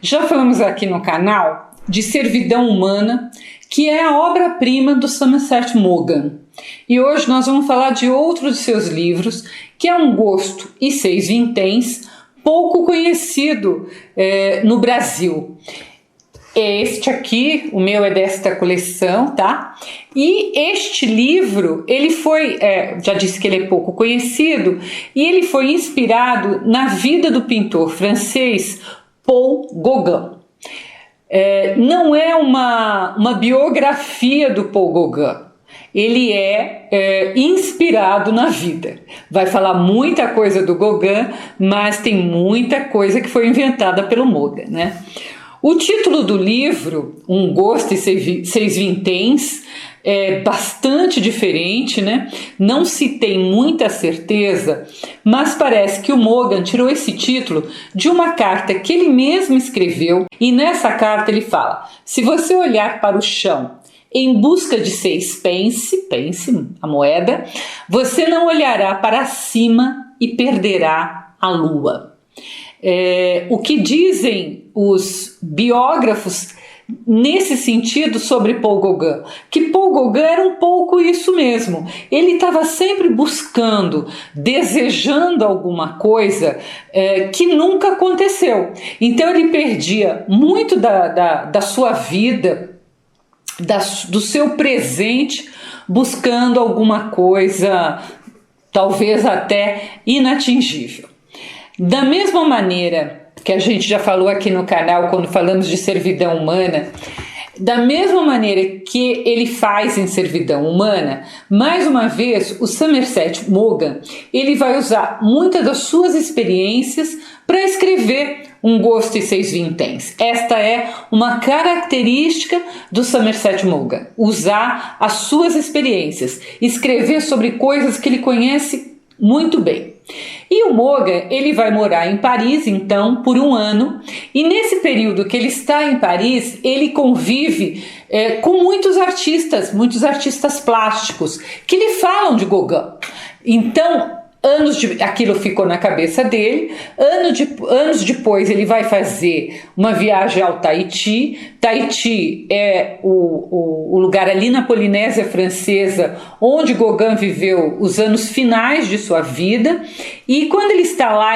Já falamos aqui no canal de Servidão Humana, que é a obra-prima do Somerset Maugham. E hoje nós vamos falar de outro de seus livros, que é Um Gosto e Seis Vinténs, pouco conhecido no Brasil. Este aqui, o meu é desta coleção, tá? E este livro, ele foi, já disse que ele é pouco conhecido, e ele foi inspirado na vida do pintor francês Paul Gauguin. Não é uma biografia do Paul Gauguin, ele é inspirado na vida. Vai falar muita coisa do Gauguin, mas tem muita coisa que foi inventada pelo Maugham, né? O título do livro, Um Gosto e Seis Vinténs, é bastante diferente, né? Não se tem muita certeza, mas parece que o Maugham tirou esse título de uma carta que ele mesmo escreveu, e nessa carta ele fala: se você olhar para o chão em busca de 6 pence, a moeda, você não olhará para cima e perderá a lua. O que dizem os biógrafos nesse sentido sobre Paul Gauguin? Que Paul Gauguin era um pouco isso mesmo. Ele estava sempre buscando, desejando alguma coisa que nunca aconteceu. Então ele perdia muito da sua vida, do seu presente, buscando alguma coisa talvez até inatingível. Da mesma maneira que a gente já falou aqui no canal quando falamos de Servidão Humana, da mesma maneira que ele faz em Servidão Humana, mais uma vez o Somerset Maugham, ele vai usar muitas das suas experiências para escrever Um Gosto e Seis Vinténs. Esta é uma característica do Somerset Maugham, usar as suas experiências, escrever sobre coisas que ele conhece muito bem. E o Maugham, ele vai morar em Paris, então, por 1 ano, e nesse período que ele está em Paris, ele convive com muitos artistas plásticos, que lhe falam de Gauguin. Então, aquilo ficou na cabeça dele. Anos depois ele vai fazer uma viagem ao Tahiti. Tahiti é o lugar ali na Polinésia Francesa onde Gauguin viveu os anos finais de sua vida, e quando ele está lá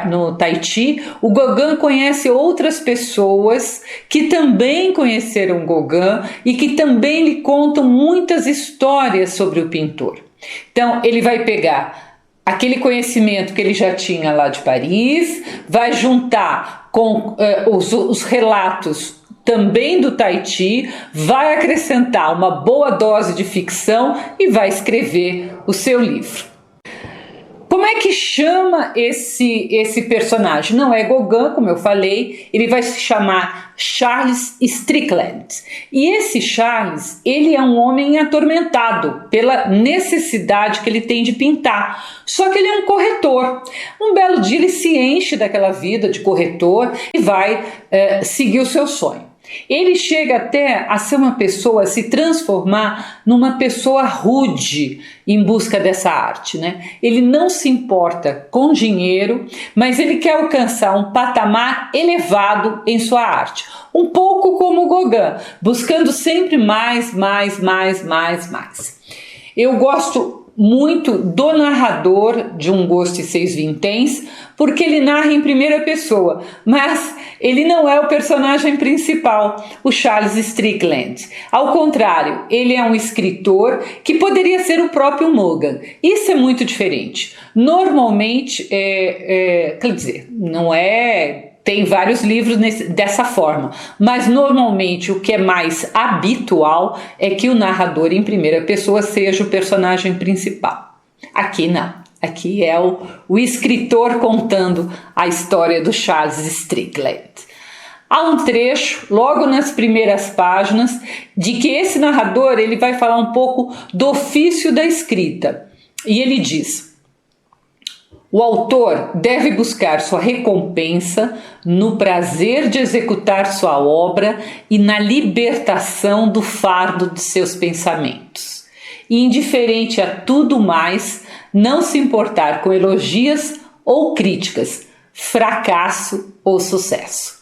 no Tahiti, o Gauguin conhece outras pessoas que também conheceram Gauguin e que também lhe contam muitas histórias sobre o pintor. Então ele vai pegar aquele conhecimento que ele já tinha lá de Paris, vai juntar com os relatos também do Tahiti, vai acrescentar uma boa dose de ficção e vai escrever o seu livro. Como é que chama esse personagem? Não é Gauguin, como eu falei, ele vai se chamar Charles Strickland. E esse Charles, ele é um homem atormentado pela necessidade que ele tem de pintar. Só que ele é um corretor. Um belo dia ele se enche daquela vida de corretor e vai seguir o seu sonho. Ele chega até a ser uma pessoa, a se transformar numa pessoa rude em busca dessa arte, né? Ele não se importa com dinheiro, mas ele quer alcançar um patamar elevado em sua arte. Um pouco como o Gauguin, buscando sempre mais. Eu gosto muito do narrador de Um Gosto e Seis Vinténs, porque ele narra em primeira pessoa, mas ele não é o personagem principal, o Charles Strickland. Ao contrário, ele é um escritor que poderia ser o próprio Maugham. Isso é muito diferente. Normalmente, quer dizer, não é... Tem vários livros dessa forma, mas normalmente o que é mais habitual é que o narrador em primeira pessoa seja o personagem principal. Aqui não, aqui é o escritor contando a história do Charles Strickland. Há um trecho, logo nas primeiras páginas, de que esse narrador ele vai falar um pouco do ofício da escrita. E ele diz: o autor deve buscar sua recompensa no prazer de executar sua obra e na libertação do fardo de seus pensamentos. E, indiferente a tudo mais, não se importar com elogios ou críticas, fracasso ou sucesso.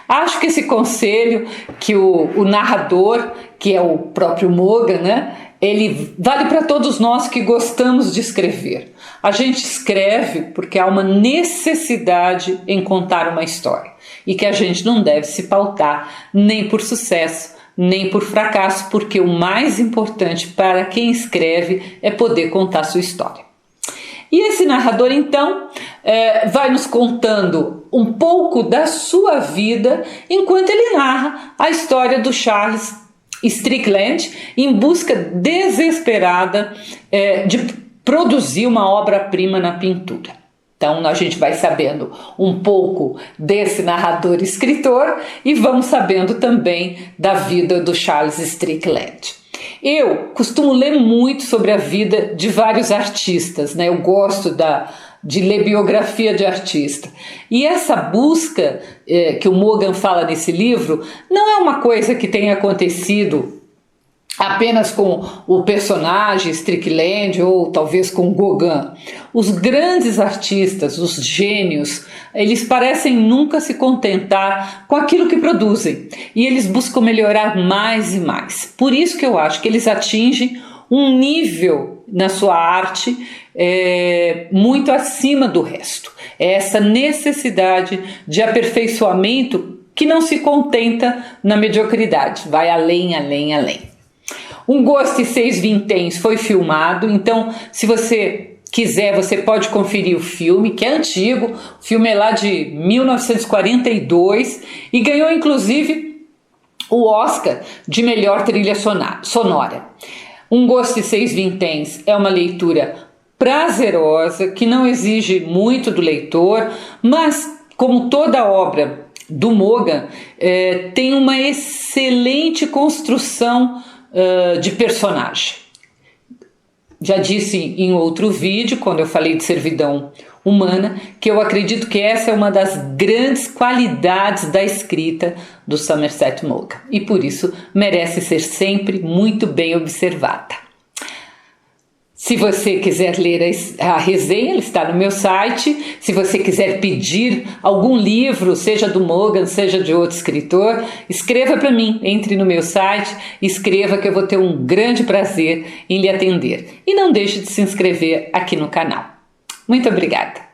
Acho que esse conselho que o narrador, que é o próprio Mogan, né, ele vale para todos nós que gostamos de escrever. A gente escreve porque há uma necessidade em contar uma história e que a gente não deve se pautar nem por sucesso, nem por fracasso, porque o mais importante para quem escreve é poder contar sua história. E esse narrador, então, vai nos contando um pouco da sua vida enquanto ele narra a história do Charles Strickland em busca desesperada de produzir uma obra-prima na pintura. Então a gente vai sabendo um pouco desse narrador escritor e vamos sabendo também da vida do Charles Strickland. Eu costumo ler muito sobre a vida de vários artistas, né? Eu gosto de ler biografia de artista. E essa busca que o Mogan fala nesse livro não é uma coisa que tenha acontecido apenas com o personagem Strickland ou talvez com Gauguin. Os grandes artistas, os gênios, eles parecem nunca se contentar com aquilo que produzem e eles buscam melhorar mais e mais. Por isso que eu acho que eles atingem um nível na sua arte muito acima do resto. É essa necessidade de aperfeiçoamento que não se contenta na mediocridade, vai além, além, além. Um Gosto e Seis Vinténs foi filmado, então se você quiser você pode conferir o filme, que é antigo, o filme é lá de 1942 e ganhou inclusive o Oscar de melhor trilha sonora. Um Gosto e Seis Vinténs é uma leitura prazerosa, que não exige muito do leitor, mas como toda obra do Mogan, tem uma excelente construção de personagem. Já disse em outro vídeo, quando eu falei de servidão humana, que eu acredito que essa é uma das grandes qualidades da escrita do Somerset Maugham e por isso merece ser sempre muito bem observada. Se você quiser ler a resenha, ela está no meu site. Se você quiser pedir algum livro, seja do Mogan, seja de outro escritor, escreva para mim, entre no meu site, escreva que eu vou ter um grande prazer em lhe atender. E não deixe de se inscrever aqui no canal. Muito obrigada!